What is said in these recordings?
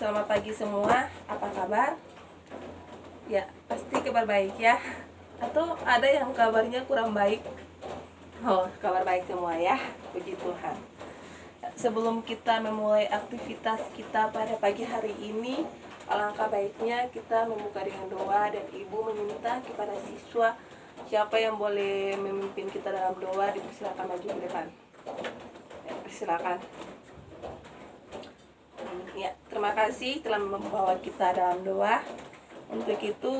Selamat pagi semua, apa kabar? Ya, pasti kabar baik ya. Atau ada yang kabarnya kurang baik? Oh, kabar baik semua ya, puji Tuhan. Sebelum kita memulai aktivitas kita pada pagi hari ini, alangkah baiknya kita membuka dengan doa, dan Ibu meminta kepada siswa siapa yang boleh memimpin kita dalam doa, dipersilakan maju ke depan. Ya, persilakan. Ya, terima kasih telah membawa kita dalam doa. Untuk itu,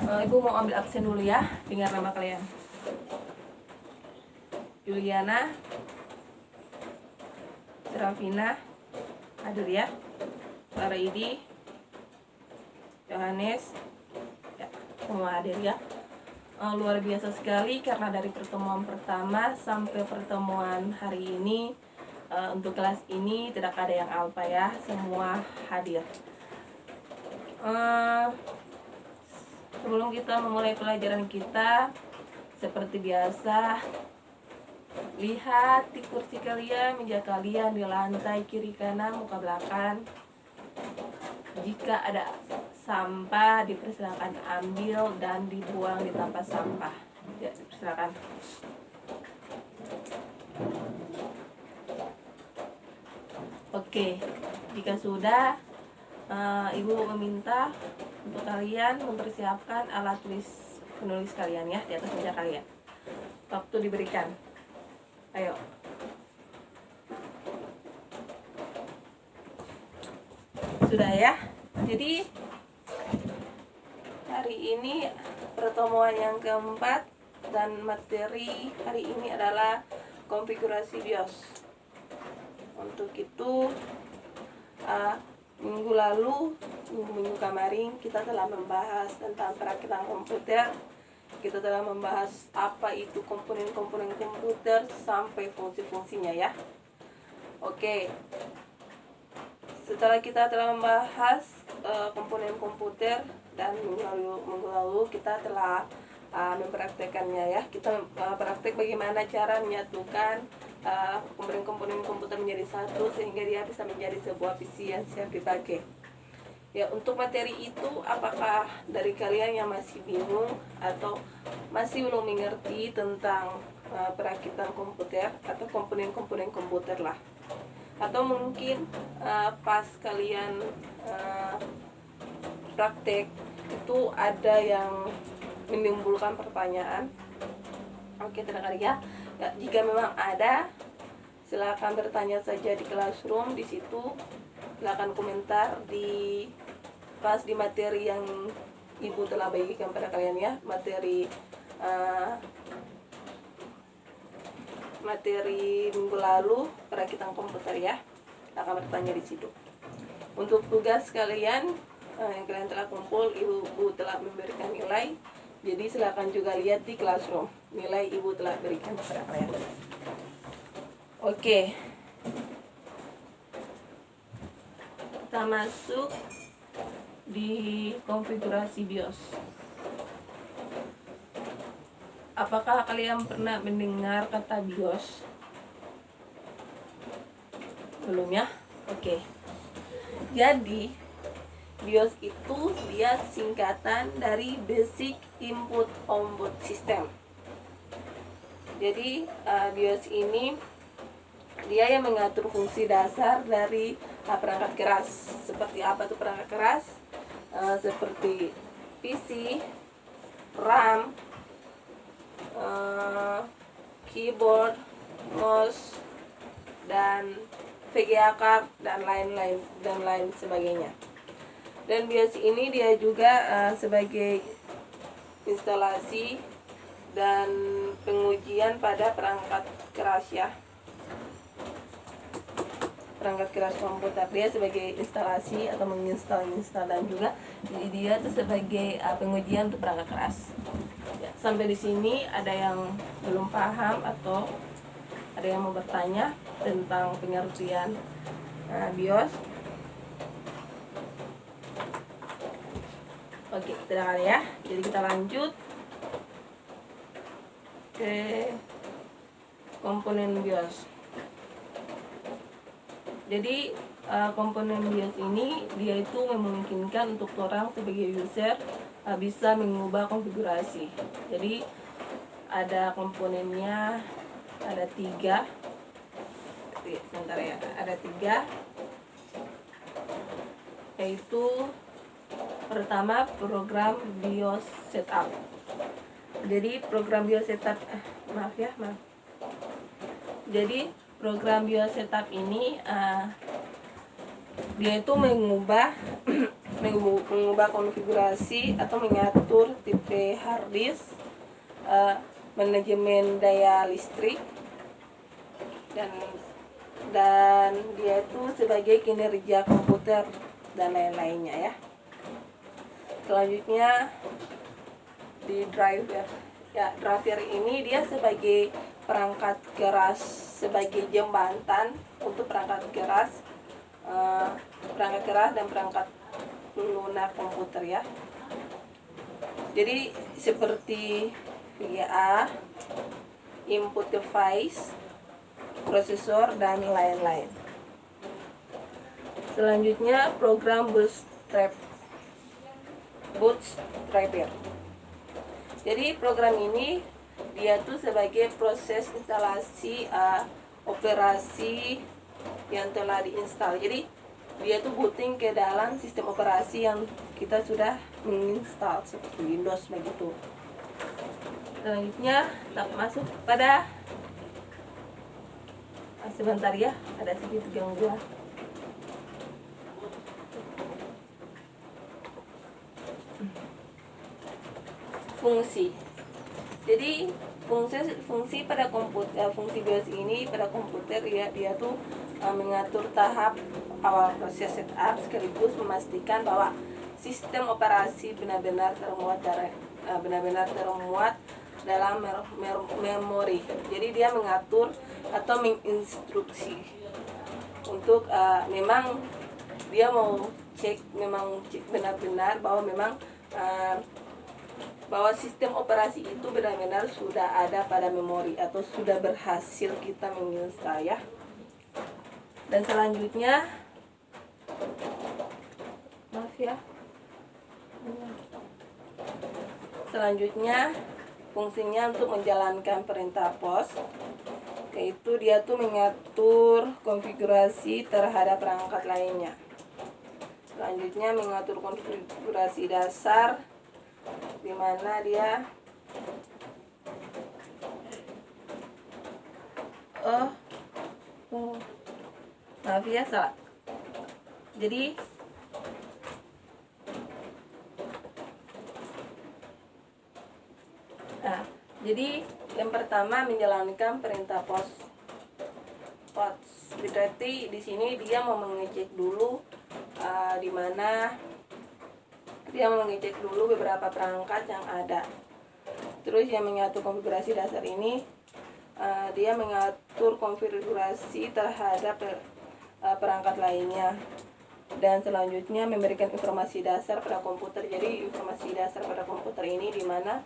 Ibu mau ambil absen dulu ya. Dengar nama kalian: Juliana, Serafina, hadir ya. Clara Idi, Yohanes, ya, semua hadir ya. Luar biasa sekali karena dari pertemuan pertama sampai pertemuan hari ini, untuk kelas ini tidak ada yang alpa ya, semua hadir. Sebelum kita memulai pelajaran kita, seperti biasa, lihat di kursi kalian, meja kalian, di lantai kiri kanan, muka belakang. Jika ada sampah, dipersilakan ambil dan dibuang di tempat sampah. Ya, dipersilakan. Oke, jika sudah, Ibu meminta untuk kalian mempersiapkan alat tulis penulis kalian ya, di atas meja kalian. Waktu diberikan. Ayo. Sudah ya. Jadi hari ini pertemuan yang keempat, dan materi hari ini adalah konfigurasi BIOS. Untuk itu, minggu kemarin kita telah membahas tentang perakitan komputer. Kita telah membahas apa itu komponen-komponen komputer sampai fungsi-fungsinya ya. Oke. Setelah kita telah membahas komponen komputer, dan minggu lalu kita telah mempraktekannya ya. Kita praktek bagaimana cara menyatukan komponen-komponen komputer menjadi satu sehingga dia bisa menjadi sebuah PC yang siap dipakai. Ya, untuk materi itu, apakah dari kalian yang masih bingung atau masih belum mengerti tentang perakitan komputer atau komponen-komponen komputer lah, atau mungkin pas kalian praktek itu ada yang menimbulkan pertanyaan? Oke, terdengar ya. Ya, jika memang ada, silakan bertanya saja di classroom. Di situ silakan komentar di materi yang Ibu telah bagikan pada kalian ya, materi minggu lalu perakitan komputer ya. Silakan bertanya di situ. Untuk tugas kalian yang kalian telah kumpul, Ibu telah memberikan nilai. Jadi silakan juga lihat di classroom nilai Ibu telah berikan kepada kalian. Oke. Kita masuk di konfigurasi BIOS. Apakah kalian pernah mendengar kata BIOS? Belum ya? Oke. Jadi BIOS itu dia singkatan dari Basic Input Output System. Jadi BIOS ini dia yang mengatur fungsi dasar dari perangkat keras. Seperti apa tuh perangkat keras? Seperti PC, RAM, keyboard, mouse, dan VGA card, dan lain sebagainya. Dan BIOS ini dia juga sebagai instalasi dan pengujian pada perangkat keras ya. Perangkat keras komputer, dia sebagai instalasi atau menginstal, dan juga jadi dia itu sebagai pengujian untuk perangkat keras. Ya, sampai di sini ada yang belum paham atau ada yang mau bertanya tentang pengertian BIOS? Oke, tidak ya. Jadi kita lanjut ke komponen BIOS. Jadi komponen BIOS ini dia itu memungkinkan untuk orang sebagai user bisa mengubah konfigurasi. Jadi ada komponennya, ada 3. Sebentar ya, ada 3, yaitu pertama program BIOS setup. Jadi program BIOS setup Jadi program BIOS setup ini dia itu mengubah konfigurasi atau mengatur tipe hard disk, manajemen daya listrik, dan dia itu sebagai kinerja komputer dan lain-lainnya ya. Selanjutnya di driver. Ya, driver ini dia sebagai perangkat keras, sebagai jembatan untuk perangkat keras dan perangkat lunak komputer ya. Jadi seperti VGA, input device, prosesor dan lain-lain. Selanjutnya program bootstrapper. Jadi program ini dia tuh sebagai proses instalasi operasi yang telah diinstal. Jadi dia tuh booting ke dalam sistem operasi yang kita sudah menginstal seperti Windows begitu. Selanjutnya kita masuk pada sebentar ya, ada sedikit gangguan. Fungsi. Jadi fungsi pada komputer, fungsi BIOS ini pada komputer ya, dia tuh mengatur tahap awal proses setup sekaligus memastikan bahwa sistem operasi benar-benar termuat dalam memori. Jadi dia mengatur atau menginstruksi untuk memang dia mau cek benar-benar bahwa memang bahwa sistem operasi itu benar-benar sudah ada pada memori atau sudah berhasil kita menginstal ya. Dan selanjutnya fungsinya untuk menjalankan perintah POS, yaitu dia tuh mengatur konfigurasi terhadap perangkat lainnya. Selanjutnya mengatur konfigurasi dasar, di mana dia salah. Jadi yang pertama menjalankan perintah POS. Berarti di sini dia mau mengecek dulu di mana dia mengecek dulu beberapa perangkat yang ada. Terus yang mengatur konfigurasi dasar ini dia mengatur konfigurasi terhadap perangkat lainnya. Dan selanjutnya memberikan informasi dasar pada komputer. Jadi informasi dasar pada komputer ini di mana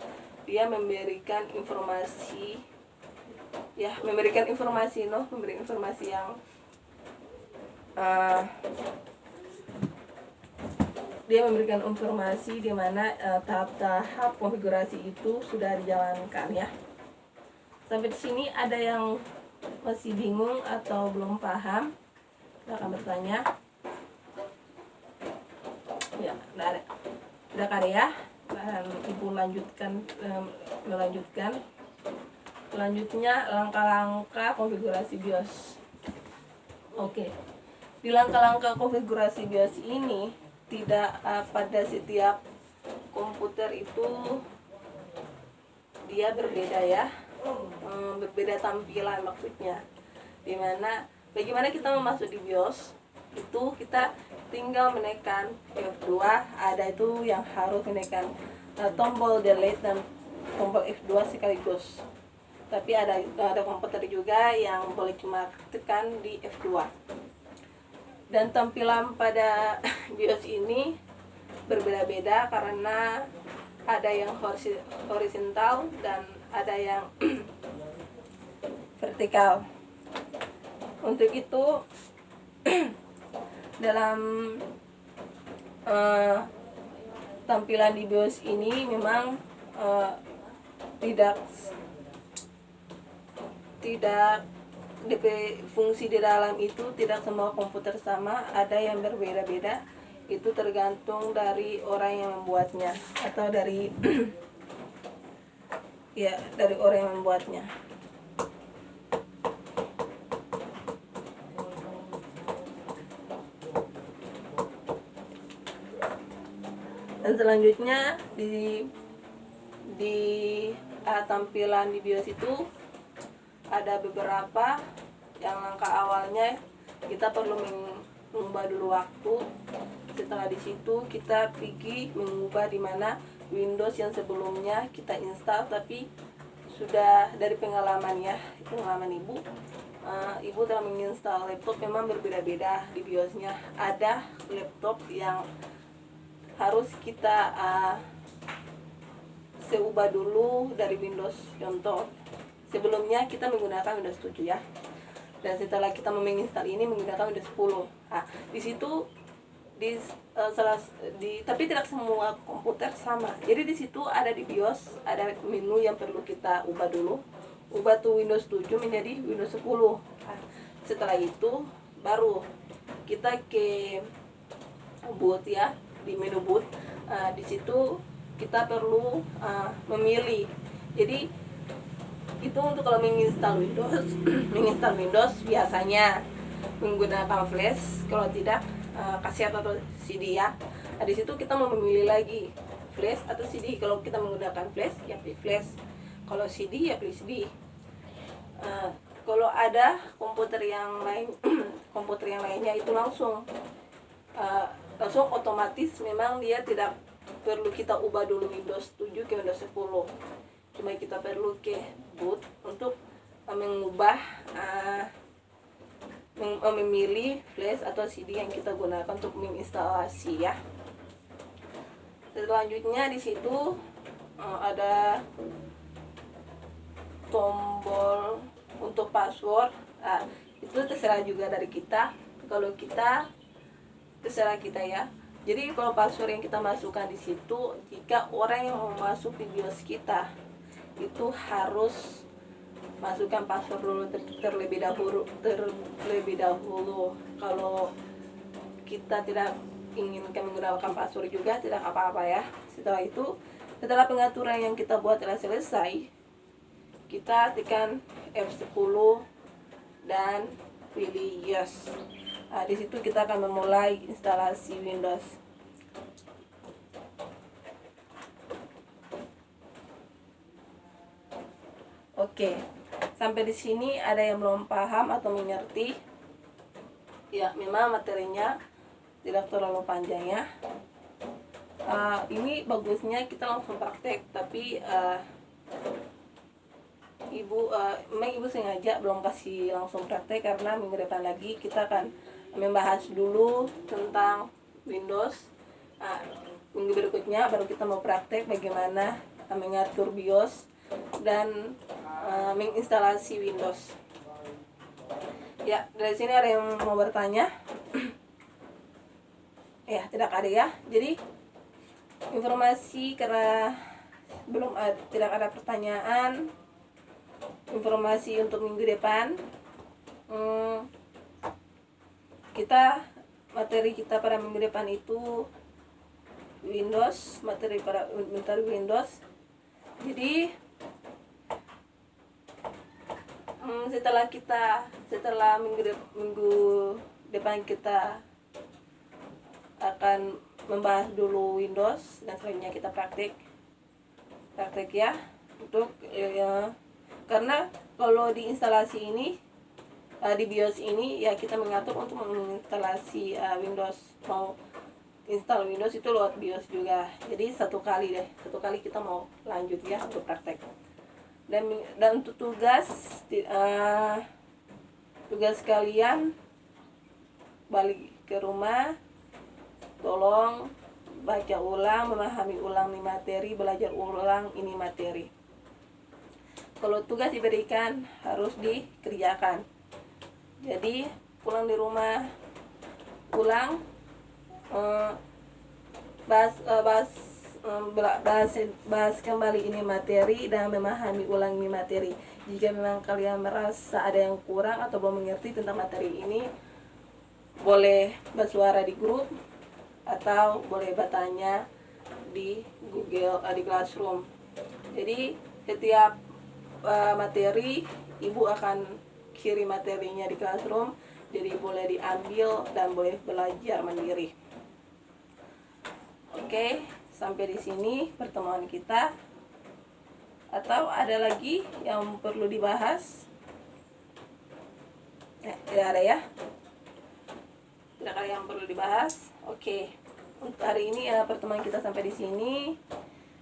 dia memberikan informasi yang dia memberikan informasi di mana tahap-tahap konfigurasi itu sudah dijalankan ya. Sampai di sini ada yang masih bingung atau belum paham? Kita akan bertanya. Ya, sudah ada ya. Dan Ibu melanjutkan. Selanjutnya langkah-langkah konfigurasi BIOS. Oke. Di langkah-langkah konfigurasi BIOS ini tidak pada setiap komputer itu dia berbeda ya, berbeda tampilan maksudnya. Bagaimana kita mau masuk di BIOS itu kita tinggal menekan F2, ada itu yang harus menekan tombol delete dan tombol F2 sekaligus. Tapi ada komputer juga yang boleh cuma tekan di F2. Dan tampilan pada BIOS ini berbeda-beda karena ada yang horizontal dan ada yang vertikal. Untuk itu dalam tampilan di BIOS ini memang tidak DP fungsi di dalam itu tidak semua komputer sama, ada yang berbeda-beda. Itu tergantung dari orang yang membuatnya atau dari ya dari orang yang membuatnya. Dan selanjutnya di tampilan di BIOS itu ada beberapa yang langkah awalnya kita perlu mengubah dulu waktu. Setelah di situ kita pergi mengubah di mana Windows yang sebelumnya kita install, tapi sudah dari pengalaman ibu, ibu telah menginstal laptop memang berbeda-beda di BIOSnya. Ada laptop yang harus kita seubah dulu dari Windows. Contoh, sebelumnya kita menggunakan Windows 7 ya, dan setelah kita menginstal ini menggunakan Windows 10. Nah, di situ tapi tidak semua komputer sama. Jadi di situ ada di BIOS ada menu yang perlu kita ubah dulu. Ubah tuh Windows 7 menjadi Windows 10. Nah, setelah itu baru kita ke boot ya, di menu boot. Di situ kita perlu memilih. Jadi itu untuk kalau menginstal Windows menginstal Windows biasanya menggunakan flash, kalau tidak kaset atau CD ya. Nah, di situ kita mau memilih lagi flash atau CD. Kalau kita menggunakan flash ya pilih flash, kalau CD ya pilih CD. Kalau ada komputer yang lain komputer yang lainnya itu langsung otomatis, memang dia tidak perlu kita ubah dulu Windows 7 ke Windows 10. Cuma kita perlu ke boot untuk mengubah memilih flash atau CD yang kita gunakan untuk menginstalasi ya. Selanjutnya di situ ada tombol untuk password. Itu terserah juga dari kita. Kalau kita terserah kita ya. Jadi kalau password yang kita masukkan di situ, jika orang yang mau masuk di BIOS kita itu harus masukkan password dulu terlebih dahulu. Kalau kita tidak ingin menggunakan password juga tidak apa-apa ya. Setelah pengaturan yang kita buat telah selesai, kita tekan F10 dan pilih yes. Di situ kita akan memulai instalasi Windows. Oke, sampai di sini ada yang belum paham atau mengerti? Ya, memang materinya tidak terlalu panjang ya. Ini bagusnya kita langsung praktek, tapi memang ibu sengaja belum kasih langsung praktek karena minggu depan lagi kita akan membahas dulu tentang Windows. Minggu berikutnya baru kita mau praktek bagaimana mengatur BIOS dan menginstalasi Windows. Ya, dari sini ada yang mau bertanya? Ya, tidak ada ya. Jadi informasi karena tidak ada pertanyaan. Informasi untuk minggu depan, materi kita pada minggu depan itu Windows, materi Windows. Jadi setelah minggu depan kita akan membahas dulu Windows dan selanjutnya kita praktek ya, untuk karena kalau di instalasi ini di BIOS ini ya kita mengatur untuk menginstalasi Windows. Mau install Windows itu lewat BIOS juga. Jadi satu kali kita mau lanjut ya untuk praktek. Dan untuk tugas kalian balik ke rumah, tolong baca ulang, memahami ulang nih materi, belajar ulang ini materi. Kalau tugas diberikan harus dikerjakan. Jadi pulang di rumah ulang, eh, bahas eh, bahas bahas kembali ini materi dan memahami ulang ini materi. Jika memang kalian merasa ada yang kurang atau belum mengerti tentang materi ini, boleh bersuara di grup atau boleh bertanya di Google, di Classroom. Jadi setiap materi ibu akan kirim materinya di Classroom, jadi boleh diambil dan boleh belajar mandiri. Oke, sampai di sini pertemuan kita. Atau ada lagi yang perlu dibahas? Tidak ada ya? Tidak ada yang perlu dibahas. Oke, untuk hari ini ya pertemuan kita sampai di sini.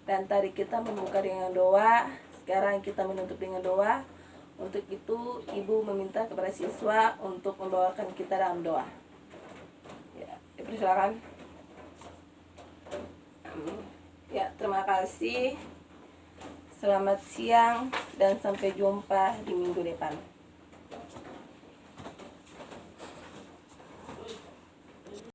Dan tadi kita membuka dengan doa, sekarang kita menutup dengan doa. Untuk itu ibu meminta kepada siswa untuk membawakan kita dalam doa. Ya, dipersilakan. Ya, terima kasih. Selamat siang dan sampai jumpa di minggu depan.